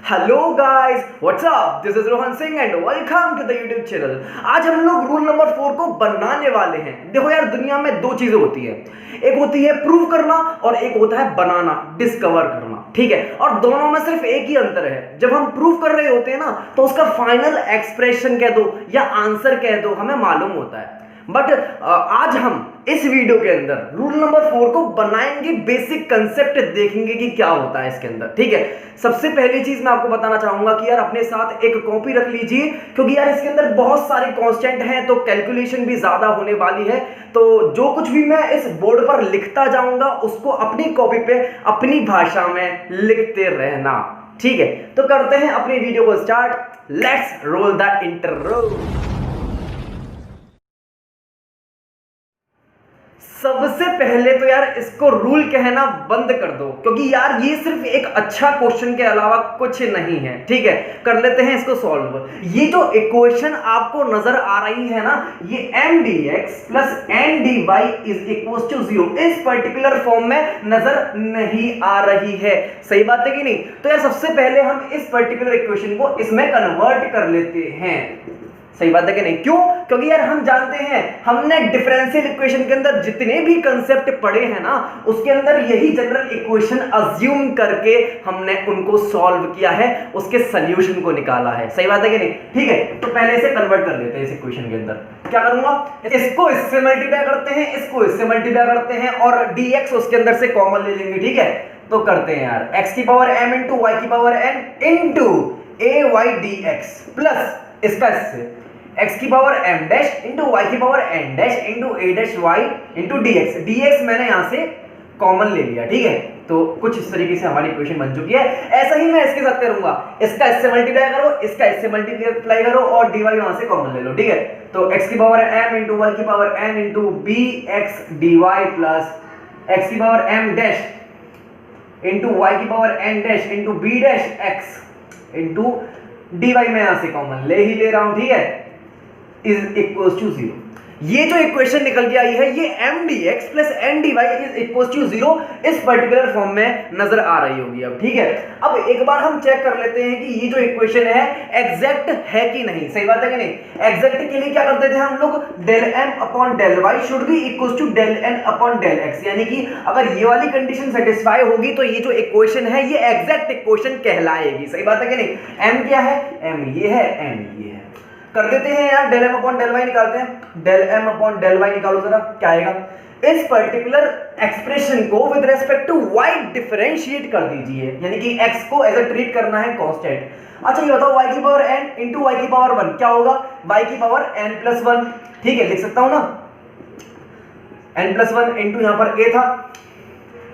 Hello guys, what's up, this is Rohan Singh and welcome to the YouTube channel. आज हम लोग rule number 4 को बनाने वाले हैं। देखो यार, दुनिया में दो चीजें होती है, एक होती है प्रूव करना और एक होता है बनाना, डिस्कवर करना। ठीक है, और दोनों में सिर्फ एक ही अंतर है। जब हम प्रूव कर रहे होते हैं ना, तो उसका फाइनल एक्सप्रेशन कह दो या आंसर कह दो, हमें मालूम होता है। बट आज हम इस वीडियो के अंदर रूल नंबर 4 को बनाएंगे, बेसिक कंसेप्ट देखेंगे कि क्या होता है इसके अंदर। ठीक है, सबसे पहली चीज मैं आपको बताना चाहूंगा कि यार अपने साथ एक कॉपी रख लीजिए, क्योंकि यार इसके अंदर बहुत सारे कांस्टेंट हैं, तो कैलकुलेशन भी ज्यादा होने वाली है। तो जो कुछ भी मैं इस बोर्ड पर लिखता जाऊंगा उसको अपनी कॉपी पे अपनी भाषा में लिखते रहना। ठीक है, तो करते हैं अपनी वीडियो को start. Let's roll the intro. सबसे पहले तो यार इसको रूल कहना बंद कर दो, क्योंकि यार ये सिर्फ एक अच्छा क्वेश्चन के अलावा कुछ नहीं है। ठीक है, कर लेते हैं इसको सॉल्व। ये जो इक्वेशन आपको नजर आ रही है ना, ये mdx plus ndy is equal to 0 इस पर्टिकुलर फॉर्म में नजर नहीं आ रही है। सही बात है कि नहीं? तो यार सबसे पहले हम इस पर्टिकुलर इक्वेशन को इसमें कन्वर्ट कर लेते हैं। सही बात है कि नहीं? क्यों? क्योंकि यार हम जानते हैं, हमने डिफरेंशियल इक्वेशन के अंदर जितने भी कंसेप्ट पढ़े हैं ना, उसके अंदर यही जनरल इक्वेशन अज्यूम करके हमने उनको सॉल्व किया है, उसके सॉल्यूशन को निकाला है। सही बात है कि नहीं? ठीक है, तो पहले इसे कन्वर्ट कर लेते हैं। इस इक्वेशन के अंदर क्या करूंगा, इसको इससे मल्टीप्लाई करते हैं, इसको इससे मल्टीप्लाई करते हैं और dx उसके अंदर से कॉमन ले लेंगे। ठीक है, तो करते हैं यार, x की पावर m इंटू y की power n into ay dx plus इसका इससे x की power m dash into y की power n dash into a dash y into dx। dx मैंने यहां से कॉमन ले लिया। ठीक है, तो कुछ इस तरीके से हमारी इक्वेशन बन चुकी है। ऐसा ही मैं इसके साथ करूंगा, इसका इससे मल्टीप्लाई करो, इसका इससे मल्टीप्लाई करो और dy वहां से कॉमन ले लो। ठीक है, तो x की पावर m इंटू y की power n into bx dy plus x की power m dash into y की power n dash into b dash x into dy मैं यहां से कॉमन ले ही ले रहा हूं। ठीक है, इज इक्वल टू 0। ये जो इक्वेशन निकल के आई है, ये mdx plus ndy is equal to 0 इस पर्टिकुलर फॉर्म में नजर आ रही होगी। अब ठीक है, अब एक बार हम चेक कर लेते हैं कि ये जो इक्वेशन है एग्जैक्ट है कि नहीं। सही बात है कि नहीं? एग्जैक्ट के लिए क्या करते थे हम लोग, del m upon del y should be equal to del n upon del x, यानी कि अगर ये वाली कंडीशन सेटिस्फाई होगी तो ये जो इक्वेशन है ये एग्जैक्ट इक्वेशन कहलाएगी। सही बात है कि नहीं? m क्या है, m ये है, n ये है। कर देते हैं यार, del m upon del y निकालते हैं। del m upon del y निकालो जरा, क्या आएगा। इस पर्टिकुलर एक्सप्रेशन को with respect to y differentiate कर दीजिए, यानी कि x को एज अ ट्रीट करना है कांस्टेंट। अच्छा ये बताओ, y की पावर n इंटू y की पावर 1 क्या होगा, y की पावर n प्लस 1। ठीक है, लिख सकता हूं ना, n प्लस 1 इंटू यहां पर a था।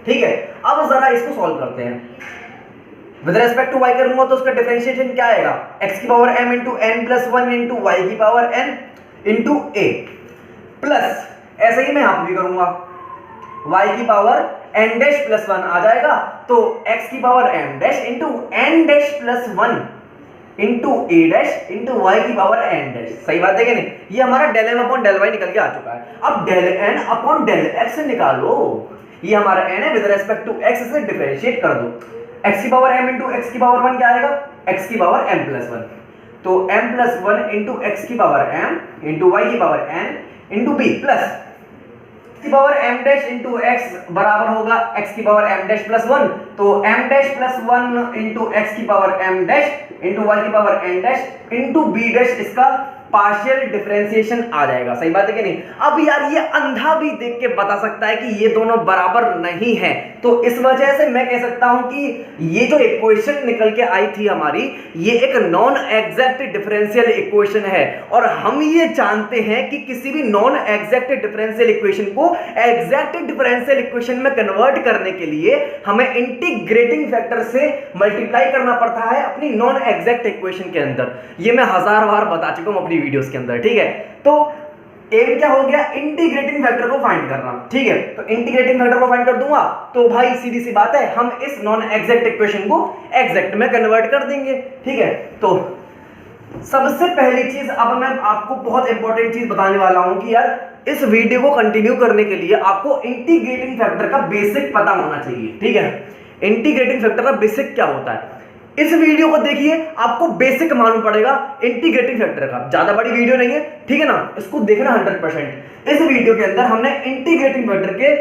ठीक है, अब जरा इसको सॉल्व करते हैं। विद रेस्पेक्ट टू y करूंगा तो उसका डिफरेंशिएशन क्या आएगा, x की power m into n plus 1 into y की power n into a plus ऐसे ही मैं यहां पर भी करूंगा, y की पावर n डैश प्लस 1 आ जाएगा, तो x की power m dash into n dash plus 1 into a dash into y की पावर n डैश। सही बात है कि नहीं? ये हमारा del m upon del y निकल के आ चुका है। अब del n upon del x निकालो, ये हमारा n है, विद रेस्पेक्ट टू x से डिफरेंशिएट कर दो। x की पावर m इंटू x की पावर 1 क्या आएगा, x की पावर m प्लस 1, तो m प्लस 1 इंटू x की पावर m इंटू y की power n into b plus x की power m dash into x बराबर होगा x की पावर m डैश प्लस 1, तो m dash plus 1 into x की power m dash into y की power n dash into b dash, इसका partial differentiation आ जाएगा। सही बात है कि नहीं? अब यार ये अंधा भी देख के बता सकता है कि ये दोनों बराबर नहीं है, तो इस वजह से मैं कह सकता हूं कि ये जो इक्वेशन निकल के आई थी हमारी, ये एक नॉन एग्जैक्ट डिफरेंशियल इक्वेशन है। और हम ये जानते हैं कि किसी भी नॉन एग्जैक्ट डिफरेंशियल इक्वेशन को एग्जैक्ट डिफरेंशियल इक्वेशन में कन्वर्ट करने के लिए हमें इंटीग्रेटिंग फैक्टर से मल्टीप्लाई करना पड़ता है अपनी नॉन एग्जैक्ट इक्वेशन के अंदर। ये मैं हजार बार बता चुका हूं अपनी वीडियोस के अंदर। ठीक है, तो एम क्या हो गया, इंटीग्रेटिंग फैक्टर को फाइंड करना। ठीक है, तो इंटीग्रेटिंग फैक्टर को फाइंड कर दूंगा तो भाई सीधी सी बात है, हम इस नॉन एग्जैक्ट इक्वेशन को एग्जैक्ट में कन्वर्ट कर देंगे। ठीक है, तो सबसे पहली चीज अब मैं आपको बहुत इंपॉर्टेंट चीज बताने वाला हूं कि यार इस वीडियो को कंटिन्यू करने के लिए आपको इंटीग्रेटिंग फैक्टर का बेसिक पता होना चाहिए। ठीक है, इंटीग्रेटिंग फैक्टर का बेसिक क्या होता है, इस वीडियो को देखिए, आपको बेसिक मालूम पड़ेगा इंटीग्रेटिंग फैक्टर का। ज्यादा बड़ी वीडियो नहीं है, ठीक है ना, इसको देखना 100%। इस वीडियो के अंदर हमने इंटीग्रेटिंग फैक्टर के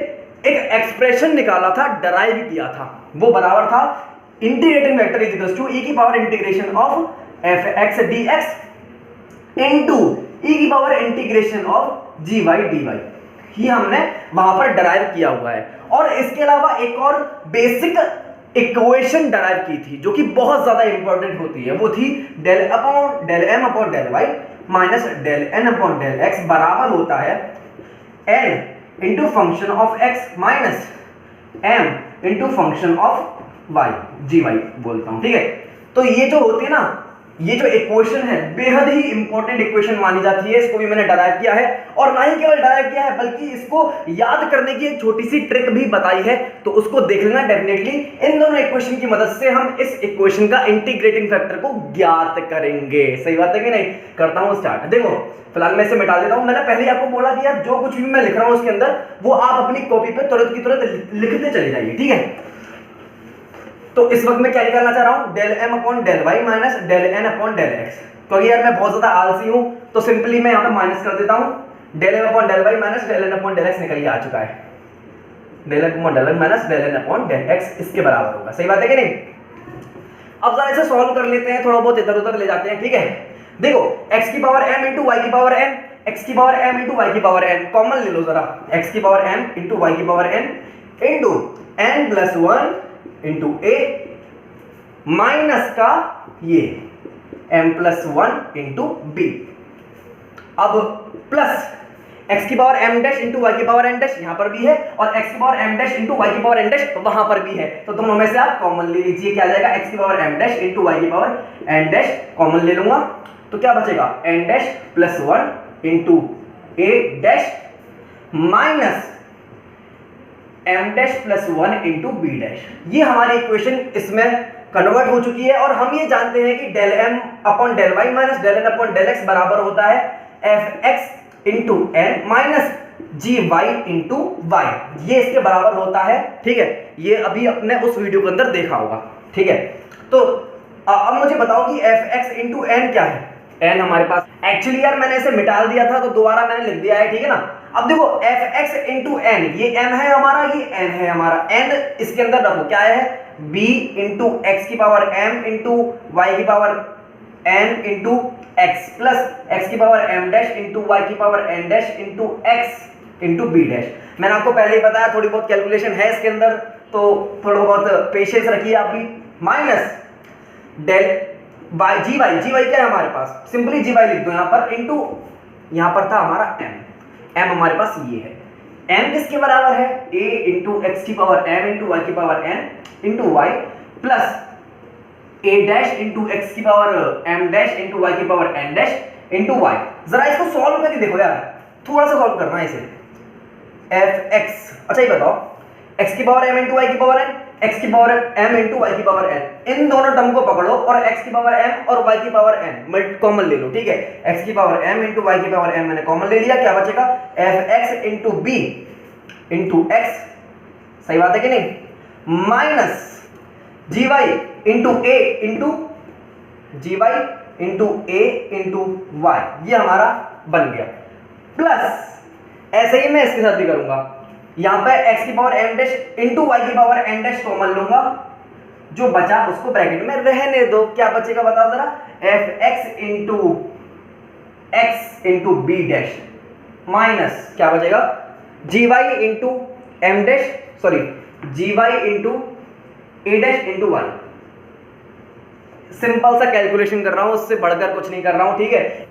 एक एक्सप्रेशन निकाला था, डराइव किया था। वो बराबर था integrating factor is equal to e की power integration of F x d x into e की power integration of g y d y. ये हमने वहां पर डराइव किया हुआ है। और इसके अलावा एक और बेसिक इक्वेशन डराइव की थी जो कि बहुत ज्यादा इंपॉर्टेंट होती है, वो थी del upon del M upon del Y minus del N upon del X बराबर होता है N into function of X minus M into function of Y, G Y बोलता हूं, ठीक है। तो ये जो होती है ना, ये जो इक्वेशन है बेहद ही इंपॉर्टेंट इक्वेशन मानी जाती है। इसको भी मैंने डराइव किया है, और ना ही केवल डराइव किया है बल्कि इसको याद करने की एक छोटी सी ट्रिक भी बताई है, तो उसको देख लेना डेफिनेटली। इन दोनों इक्वेशन की मदद से हम इस इक्वेशन का इंटीग्रेटिंग फैक्टर को ज्ञात करेंगे। सही बात है कि नहीं? करता हूं स्टार्ट। देखो फिलहाल मैं इसे मिटा देता हूं। मैंने पहले आपको बोला कि यार जो कुछ भी मैं लिख रहा हूं उसके अंदर वो आप अपनी कॉपी पे तुरंत की तुरंत लिखते चले जाइए, ठीक है। तो इस वक्त मैं क्या निकालना चाह रहा हूं, del M upon del Y minus del N upon del X. क्योंकि यार मैं बहुत ज्यादा आलसी हूं तो सिंपली मैं यहां पे माइनस कर देता हूं। Del M upon del Y minus del N upon del X निकल के आ चुका है। Del M upon del Y minus del N upon del X इसके बराबर होगा। सही बात है कि नहीं? अब जरा इसे सॉल्व कर लेते हैं, थोड़ा बहुत इधर उधर ले जाते हैं, ठीक है। देखो x की पावर m इंटू वाई की पावर n, x की पावर m इंटू वाई की पावर n कॉमन ले लो जरा। x की पावर m इंटू वाई की power n into n plus 1 into a minus का ये m प्लस 1 इंटू b। अब प्लस x की power m dash into Y की पावर n डैश यहां पर भी है, और x की power m dash into Y की पावर n डैश वहां पर भी है। तो दोनों में से आप कॉमन ले लीजिए। क्या आ जाएगा? x की power m dash into Y की पावर n डैश कॉमन ले लूंगा तो क्या बचेगा? n dash plus 1 into a dash minus m dash plus 1 into b dash. ये हमारी इक्वेशन इसमें कन्वर्ट हो चुकी है। और हम ये जानते हैं कि del m upon del y minus del n upon del x बराबर होता है f x into n minus जी वाई इंटू वाई। ये इसके बराबर होता है, ठीक है। ये अभी अपने उस वीडियो के अंदर देखा होगा, ठीक है। तो अब मुझे बताओ कि एफ एक्स इंटू एन क्या है? एन हमारे पास एक्चुअली यार मैंने इसे मिटा दिया था तो दोबारा मैंने लिख दिया है, ठीक है ना। अब देखो एफ एक्स इंटू एन, ये m है हमारा, ये n है हमारा। n इसके अंदर रखो, क्या है? b इंटू एक्स की पावर m इंटू वाई की power n into x plus x की power m dash into Y की power n dash into x into b dash. मैंने आपको पहले ही बताया थोड़ी बहुत कैलकुलेशन है इसके अंदर, तो थोड़ा बहुत पेशेंस रखिए आप भी। Minus del by G Y क्या है हमारे पास? सिंपली जी वाई लिख दो यहां पर, इंटू यहां पर था हमारा m हमारे पास ये है। m किसके बराबर है? a इंटू एक्स की पावर m इंटू वाई की power n into y plus a dash into x की power m dash into Y की power n dash into y. जरा इसको सॉल्व करके देखो यार, थोड़ा सा सॉल्व करना है इसे। एफ एक्स, अच्छा ये बताओ x की पावर m इंटू वाई की पावर n, x की पावर m इंटू वाई की पावर n, इन दोनों टर्म को पकड़ो और x की पावर m और y की पावर n कॉमन ले लो, ठीक है। x की पावर m इंटू वाई की पावर n मैंने कॉमन ले लिया, क्या बचेगा? F x into B into X, सही बात है कि नहीं? माइनस जी वाई इंटू ए इंटू जी वाई इंटू ए इंटू वाई, ये हमारा बन गया। प्लस ऐसे ही मैं इसके साथ भी करूंगा, यहां पे x की power m dash into Y की पावर n डैश कॉमन लूंगा, जो बचा उसको ब्रैकेट में रहने दो। क्या बचेगा बताओ जरा? F x into x into b dash minus क्या बचेगा? G Y into M dash, sorry g Y into a dash into y. Simple सा कैलकुलेशन कर रहा हूं, उससे बढ़कर कुछ नहीं कर रहा हूं, ठीक है।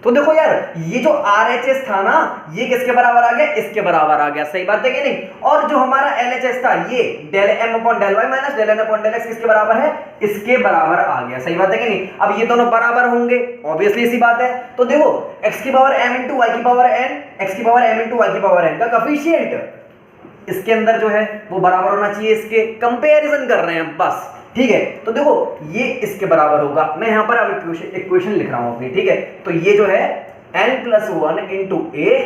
तो देखो यार ये जो RHS था ना, ये किसके बराबर आ गया? इसके बराबर आ गया। सही बात है कि नहीं? और जो हमारा LHS था ये del m upon del Y minus del n upon del x किसके बराबर है? इसके बराबर आ गया। सही बात है कि नहीं? अब ये दोनों बराबर होंगे, ऑब्वियसली इसी बात है। तो देखो x की पावर m इंटू वाई की पावर n, x की पावर m इंटू वाई की पावर n का कोफिशिएंट इसके अंदर जो है वो बराबर होना चाहिए इसके, कंपेरिजन कर रहे हैं बस, ठीक है। तो देखो ये इसके बराबर होगा, मैं यहां पर अब इक्वेशन लिख रहा हूं अपनी, ठीक है। तो ये जो है n plus 1 into a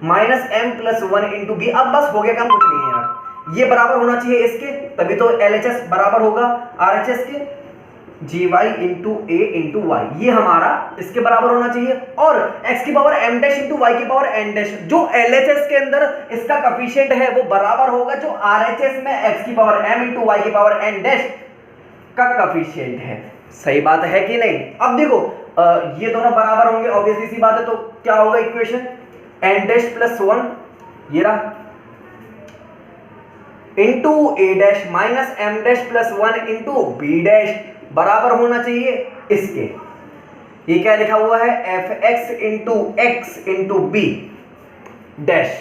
minus m plus 1 into b. अब बस हो गया काम, कुछ नहीं है यार, ये बराबर होना चाहिए इसके, तभी तो LHS बराबर होगा RHS के। जी वाई इंटू ए इंटू वाई, ये हमारा इसके बराबर होना चाहिए। और x की power m dash into Y की पावर n डैश, जो LHS के अंदर इसका कफिशिएंट है वो बराबर होगा जो RHS में x की पावर m इंटू वाई की पावर n डैश का कफिशिएंट है। सही बात है कि नहीं? अब देखो ये दोनों बराबर होंगे, ऑब्वियसली सी बात है, तो क्या होगा इक्वेशन n डैश प्लस 1 ये रहा into a dash minus m dash plus 1 into b dash बराबर होना चाहिए इसके। ये क्या लिखा हुआ है? F x into x into b dash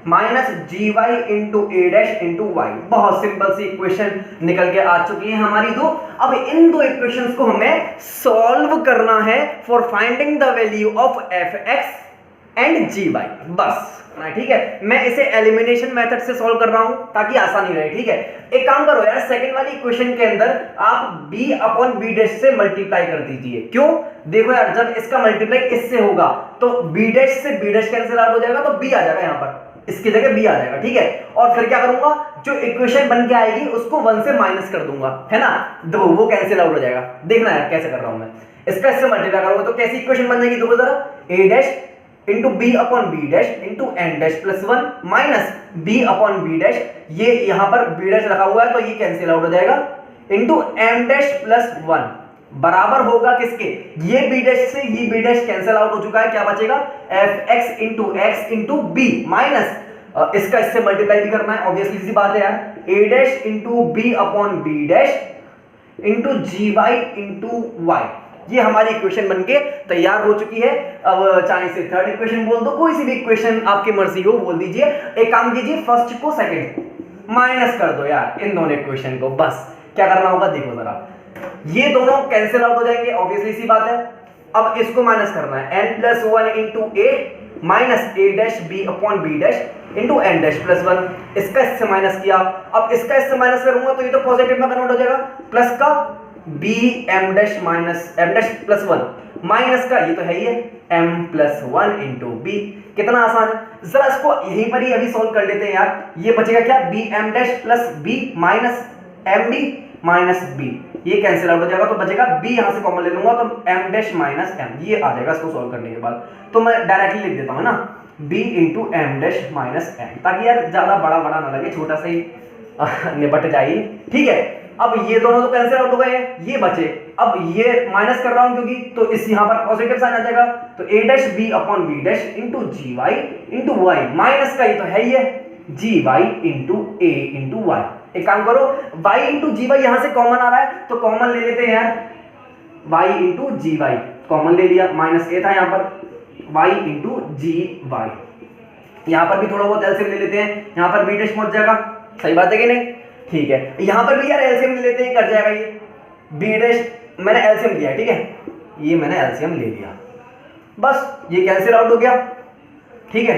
minus ji Y into a dash into y. बहुत सिंपल सी इक्वेशन निकल के आ चुकी है हमारी दो। अब इन दो इक्वेशंस को हमें सॉल्व करना है for finding the value of F X and G Y, बस। ठीक है, मैं इसे एलिमिनेशन मेथड से सॉल्व कर रहा हूं ताकि आसानी रहे। ठीक है, एक काम करो यार, सेकंड वाली इक्वेशन के अंदर आप b अपॉन बी डैश से मल्टीप्लाई कर दीजिए। क्यों? देखो यार, जब इसका मल्टीप्लाई इससे होगा तो b डैश से b डैश कैंसिल आउट हो जाएगा, तो b आ जाएगा यहां पर, इसकी जगह b आ जाएगा। ठीक है, और फिर क्या करूंगा, जो इक्वेशन बन के आएगी उसको 1 से माइनस कर दूंगा, है ना, तो वो कैंसिल आउट हो जाएगा। देखना यार कैसे कर रहा हूं मैं, इसका इससे मल्टीप्लाई करूंगा तो कैसी इक्वेशन बन जाएगी, देखो जरा, a dash into B upon B dash into N dash plus 1 minus B upon B dash, ये यहां पर बी डैश रखा हुआ है तो ये कैंसिल आउट हो जाएगा, इंटू एम डैश प्लस 1 बराबर होगा किसके, ये बी डैश से ये बी डैश कैंसिल आउट हो चुका है, क्या बचेगा, F x into B minus इसका इससे मल्टीप्लाई भी करना है, ऑब्वियसली सी बात है यार, a dash into B upon B dash into g Y into Y. ये हमारी इक्वेशन बनके तैयार हो चुकी है। अब चाहे से थर्ड इक्वेशन बोल दो, कोई सी भी इक्वेशन आपकी मर्जी हो बोल दीजिए। एक काम कीजिए, फर्स्ट को सेकंड माइनस कर दो यार इन दोनों इक्वेशन को, बस। क्या करना होगा देखो जरा, ये दोनों कैंसिल आउट हो जाएंगे, ऑब्वियसली सी बात है। अब इसको माइनस करना है, n plus 1 into a minus A dash b upon B dash into N dash plus 1, इसका इससे माइनस किया। अब इसका इससे माइनस करूंगा तो ये तो पॉजिटिव में कन्वर्ट हो जाएगा, प्लस का B M dash minus M dash plus 1 minus का ये तो है ही है एम प्लस 1 इंटू बी। कितना आसान है, जरा इसको यहीं पर ही अभी सॉल्व कर लेते हैं यार। ये बचेगा क्या, B M dash plus B minus M B minus B, ये कैंसिल आउट हो जाएगा तो बचेगा बी, यहां से कॉमन ले लूंगा तो एम डैश माइनस एम, ये आ जाएगा इसको सॉल्व करने के बाद। तो मैं डायरेक्टली लिख देता हूं ना, B into M dash minus M, ताकि यार ज्यादा बड़ा बड़ा ना लगे, छोटा सा ही निपट जाइए। ठीक है, अब ये दोनों तो कैंसिल आउट हो गए, ये बचे। अब ये माइनस कर रहा हूं क्योंकि, तो इस यहां पर पॉजिटिव साइन आ जाएगा, तो a dash b upon B dash into g Y into y minus का ये तो है ही है जी वाई इंटू ए इंटू वाई। एक काम करो, वाई इंटू जी वाई यहां से कॉमन आ रहा है तो कॉमन ले लेते हैं यार, Y into g Y common ले लिया, माइनस ए था यहां पर, वाई इंटू जी वाई। यहां पर भी थोड़ा बहुत एलसीएम ले लेते हैं, यहां पर बी डैश पहुंच जाएगा, सही बात है कि नहीं? ठीक है, यहां पर भी यार एलसीएम ले लेते हैं, कट जाएगा ये बी डैश, मैंने एलसीएम लिया, ठीक है, ये मैंने एलसीएम ले लिया, बस ये कैंसिल आउट हो गया। ठीक है,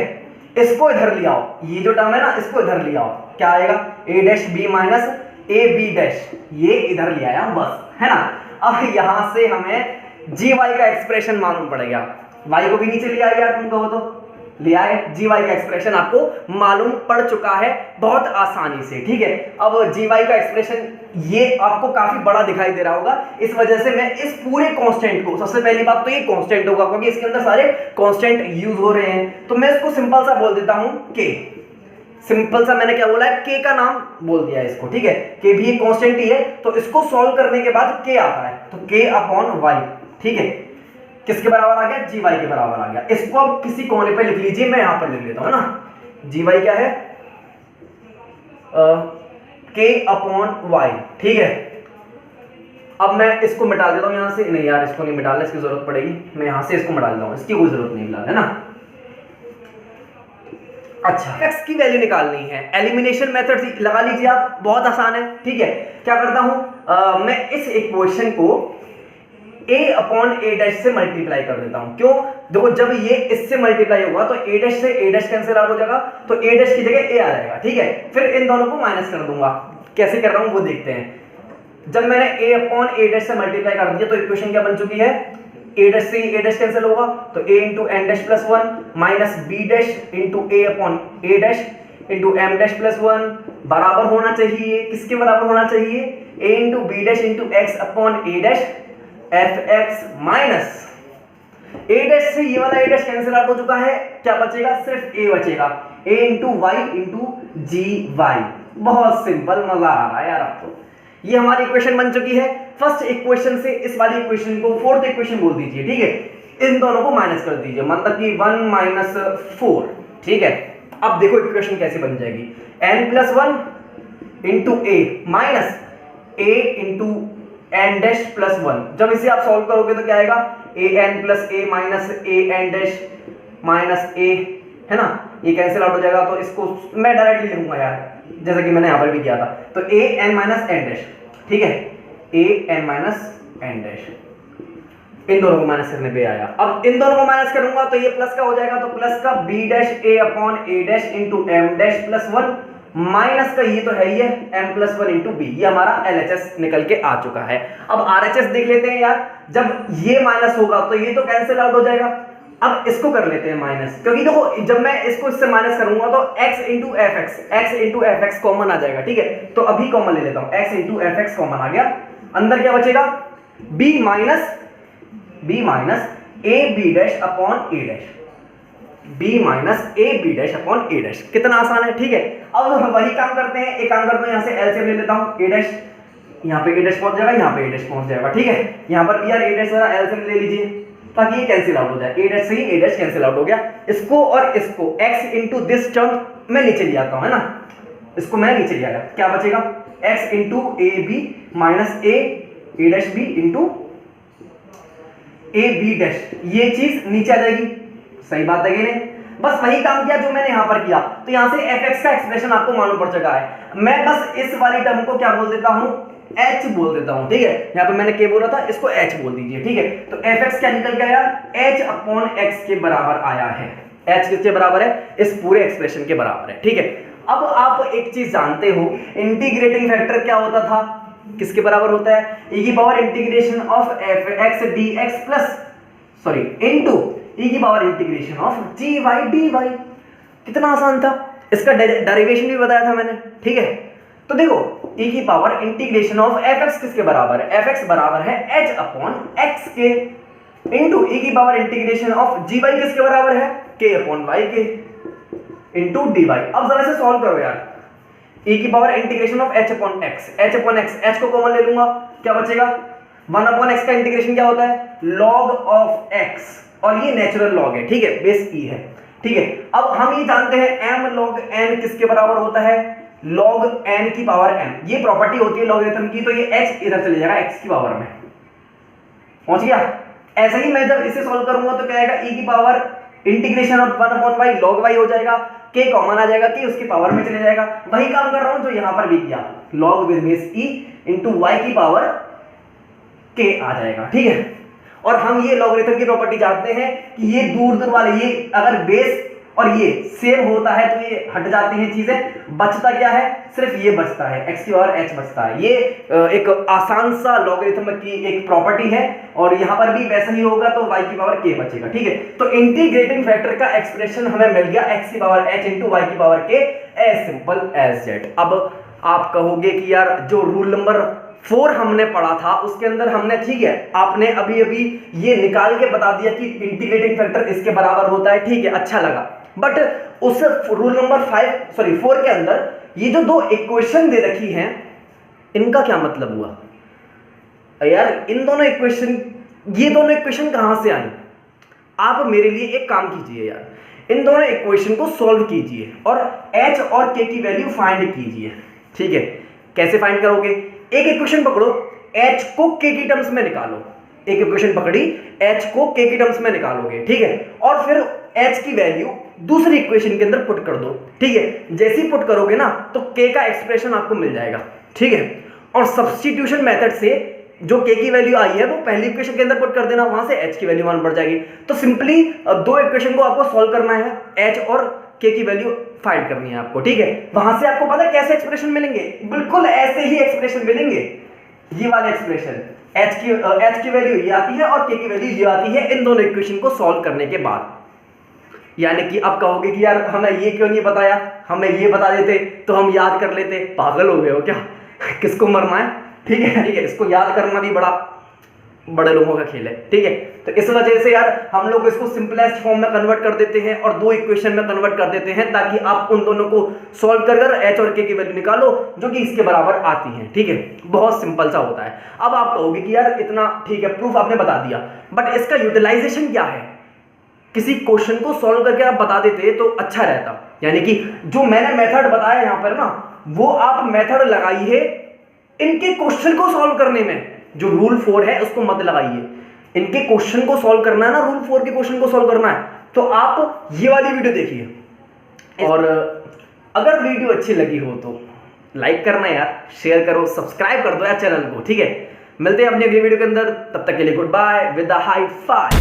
इसको इधर ले आओ, ये जो टर्म है ना इसको इधर ले आओ, क्या आएगा, a dash b minus a B dash, ये इधर ले आया बस, है ना। अब यहां से हमें जी वाई का एक्सप्रेशन मालूम पड़ेगा, वाई को भी नीचे ले आया यार, तुम कहो तो ले आए, जी वाई का एक्सप्रेशन आपको मालूम पड़ चुका है बहुत आसानी से। ठीक है, अब जी वाई का एक्सप्रेशन ये आपको काफी बड़ा दिखाई दे रहा होगा, इस वजह से मैं इस पूरे कांस्टेंट को, सबसे पहली बात तो ये कांस्टेंट होगा क्योंकि इसके अंदर सारे कांस्टेंट यूज हो रहे हैं, तो मैं इसको सिंपल सा बोल देता हूं के, सिंपल सा मैंने क्या बोला है, के का नाम बोल दिया है इसको। ठीक है, के भी एक कांस्टेंट ही है, तो इसको सॉल्व करने के बाद के आता है, तो के अपॉन वाई। ठीक है, किसके बराबर आ गया, जी वाई के बराबर आ गया। इसको अब किसी कोने पे लिख लीजिए, मैं यहां पर लिख लेता हूं ना, जी वाई क्या है, के अपॉन वाई। ठीक है, अब मैं इसको मिटा देता हूं यहां से, नहीं यार इसको नहीं मिटाना, इसकी जरूरत पड़ेगी, मैं यहां से इसको मिटा देता हूं, इसकी कोई जरूरत नहीं फिलहाल, है ना। अच्छा, x की वैल्यू निकालनी है, एलिमिनेशन मेथड लगा लीजिए आप, बहुत आसान है। ठीक है, क्या करता हूं, मैं इस इक्वेशन को a अपॉन ए डैश से मल्टीप्लाई कर देता हूं। क्यों, देखो जब ये इससे मल्टीप्लाई होगा तो a डैश से a डैश कैंसिल आउट हो जाएगा, तो a डैश की जगह a आ जाएगा। ठीक है, फिर इन दोनों को माइनस कर दूंगा, कैसे कर रहा हूं वो देखते हैं। जब मैंने a अपॉन ए डैश से मल्टीप्लाई कर दिया तो इक्वेशन क्या बन चुकी है, a डैश से a डैश कैंसिल होगा तो a into N dash plus 1 minus b dash into a upon a dash into M dash plus 1 बराबर होना चाहिए, किसके बराबर होना चाहिए, a into b dash into x upon a dash f x minus A dash से ये वाला ए डैश कैंसिल आउट हो चुका है, क्या बचेगा, सिर्फ ए बचेगा, ए into Y into g Y. बहुत सिंपल, मजा आ रहा है यार आपको। ये हमारी इक्वेशन बन चुकी है। फर्स्ट इक्वेशन से इस वाली इक्वेशन को फोर्थ इक्वेशन बोल दीजिए, ठीक है। इन दोनों को माइनस कर दीजिए, मतलब कि 1 माइनस 4, ठीक है। अब देखो इक्वेशन कैसे बन जाएगी, n plus 1 into a minus A into N dash plus 1। जब इसे आप सॉल्व करोगे तो क्या आएगा, A N plus A minus A N dash minus ए, है ना, ये कैंसिल आउट हो जाएगा। तो इसको मैं डायरेक्टली लिखूंगा यार, जैसा कि मैंने यहां पर भी किया था। तो A N minus N dash, ठीक है, A N minus N dash, इन दोनों को माइनस करने पे आया। अब इन दोनों को माइनस करूंगा तो ये प्लस का हो जाएगा, तो प्लस का b dash a upon a dash into M dash plus 1 minus का ये तो है ही है m प्लस 1 इंटू बी। ये हमारा LHS निकल के आ चुका है। अब RHS देख लेते हैं यार, जब ये माइनस होगा तो ये तो कैंसिल आउट हो जाएगा। अब इसको कर लेते हैं माइनस, क्योंकि देखो जब मैं इसको इससे माइनस करूंगा तो x into f x common आ जाएगा, ठीक है। तो अभी कॉमन ले लेता हूं, x into f x common आ गया, अंदर क्या बचेगा, b minus a B dash upon a dash, b minus a B dash upon a dash. कितना आसान है, ठीक है। अब हम वही काम करते हैं, एक काम करता हूं, यहां से एलसीएम ले लेता हूं, ए डैश यहां पे ए डैश पहुंच जाएगा, यहां पे ए डैश पहुंच जाएगा, ठीक है। यहां पर भी यार ए डैश जरा एलसीएम ले लीजिए ताकि ये कैंसिल आउट हो जाए, ए डैश से ही ए डैश कैंसिल आउट हो गया। इसको और इसको x इंटू दिस टर्म मैं नीचे ले आता हूं, है ना, इसको मैं नीचे ले आया, क्या बचेगा, x into A B minus A dash B into A B dash, ये चीज नीचे आ जाएगी। सही बात है कि नहीं, बस वही काम किया जो मैंने यहां पर किया। तो यहां से fx का एक्सप्रेशन आपको मालूम पड़ चुका है। मैं बस इस वाली टर्म को क्या बोल देता हूं, h बोल देता हूं, ठीक है। यहां पे मैंने k बोला था, इसको h बोल दीजिए, ठीक है। तो fx क्या निकल के आया, h अपॉन x के बराबर आया है। h किसके बराबर है, इस पूरे एक्सप्रेशन के बराबर है, ठीक है। अब आप एक चीज जानते हो, इंटीग्रेटिंग फैक्टर क्या होता था, किसके बराबर होता है, e की power integration of fx dx plus sorry into e की power integration of gy dy। कितना आसान था, इसका डेरिवेशन भी बताया था मैंने, ठीक है। तो देखो e की पावर इंटीग्रेशन ऑफ fx किसके बराबर है, fx बराबर है h अपॉन x के इनटू e की पावर इंटीग्रेशन ऑफ gy किसके बराबर है, k अपॉन y के इनटू dy। अब जरा से सॉल्व करो यार, e की power integration of h upon x, h को कॉमन ले लूंगा, क्या बचेगा, 1 अपॉन x का इंटीग्रेशन क्या होता है, log ऑफ x, और ये नेचुरल लॉग है, ठीक है, बेस e है, ठीक है। अब हम ये जानते हैं m log n किसके बराबर होता है, log n की पावर m। ये प्रॉपर्टी होती है लॉगरिथम की, तो ये h इधर चले जाएगा x की पावर में, पहुंच गया। ऐसे ही मैं जब इसे सॉल्व करूंगा तो क्या आएगा, e की power integration of 1 upon y log y हो जाएगा, k कॉमन आ जाएगा, k उसकी पावर में चले जाएगा। वही काम कर रहा हूं जो यहां पर भी किया, log with base e into y की पावर k आ जाएगा, ठीक है। और हम ये लॉगरिथम की प्रॉपर्टी जानते हैं कि ये दूर दूर वाले, ये अगर बेस और ये सेम होता है तो ये हट जाती हैं चीजें, बचता क्या है, सिर्फ ये बचता है, x की पावर h बचता है। ये एक आसान सा लॉगरिथम की एक प्रॉपर्टी है, और यहां पर भी वैसा ही होगा, तो y की पावर k बचेगा, ठीक है। तो इंटीग्रेटिंग फैक्टर का एक्सप्रेशन हमें मिल गया, x की पावर h इंटू y की power k, as simple as that. अब आप कहोगे कि यार जो रूल नंबर 4 हमने पढ़ा था उसके अंदर हमने, ठीक है, आपने अभी अभी ये निकाल के बता दिया कि इंटीग्रेटिंग फैक्टर इसके बराबर होता है, ठीक है, अच्छा लगा। बट उस रूल नंबर 4 के अंदर ये जो दो इक्वेशन दे रखी हैं, इनका क्या मतलब हुआ यार, इन दोनों इक्वेशन, ये दोनों इक्वेशन कहां से आई। आप मेरे लिए एक काम कीजिए यार, इन दोनों इक्वेशन को सॉल्व कीजिए और h और k की वैल्यू फाइंड कीजिए, ठीक है। कैसे फाइंड करोगे, एक इक्वेशन पकड़ो, h को k की टर्म्स में निकालो, एक इक्वेशन पकड़ी, h को k की टर्म्स में निकालोगे, ठीक है। और फिर h की वैल्यू दूसरी इक्वेशन के अंदर पुट कर दो, ठीक है। जैसे ही पुट करोगे ना तो k का एक्सप्रेशन आपको मिल जाएगा, ठीक है। और सब्स्टिट्यूशन मेथड से जो k की वैल्यू आई है वो पहली इक्वेशन के अंदर पुट कर देना, वहां से h की वैल्यू मालूम पड़ जाएगी। तो सिंपली दो इक्वेशन को आपको सॉल्व करना है, h और k की वैल्यू फाइंड करनी है आपको, ठीक है। वहां से आपको पता है कैसे एक्सप्रेशन मिलेंगे, बिल्कुल ऐसे ही एक्सप्रेशन मिलेंगे, ये वाले एक्सप्रेशन, h की वैल्यू ये आती है और k की वैल्यू ये आती है इन दोनों इक्वेशन को सॉल्व करने के बाद। यानी कि अब कहोगे कि यार हमें ये क्यों नहीं बताया, हमें ये बता देते तो हम याद कर लेते। पागल हो गए हो क्या, किसको मरना है, ठीक है, इसको याद करना भी बड़े लोगों का खेल है, ठीक है। तो इस वजह से यार हम लोग इसको सिंपलेस्ट फॉर्म में कन्वर्ट कर देते हैं और 2 इक्वेशन में कन्वर्ट कर देते हैं, ताकि आप उन दोनों को सॉल्व कर h और k की वैल्यू निकालो जो कि इसके बराबर आती है, ठीक है। बहुत सिंपल सा होता है। अब आप कहोगे कि यार इतना ठीक है, प्रूफ आपने बता दिया, बट इसका यूटिलाइजेशन क्या है? किसी क्वेश्चन को सॉल्व करके आप बता देते तो अच्छा रहता। यानी कि जो मैंने मेथड बताया यहां पर ना, वो आप मेथड लगाइए इनके क्वेश्चन को सॉल्व करने में। जो रूल 4 है उसको मत लगाइए, इनके क्वेश्चन को सॉल्व करना है ना, रूल 4 के क्वेश्चन को सॉल्व करना है, तो आप ये वाली वीडियो देखिए। और अगर वीडियो अच्छी लगी हो तो लाइक करना यार, शेयर करो, सब्सक्राइब कर दो यार चैनल को, ठीक है। मिलते हैं अपनी अगली वीडियो के अंदर, तब तक के लिए goodbye with the high five.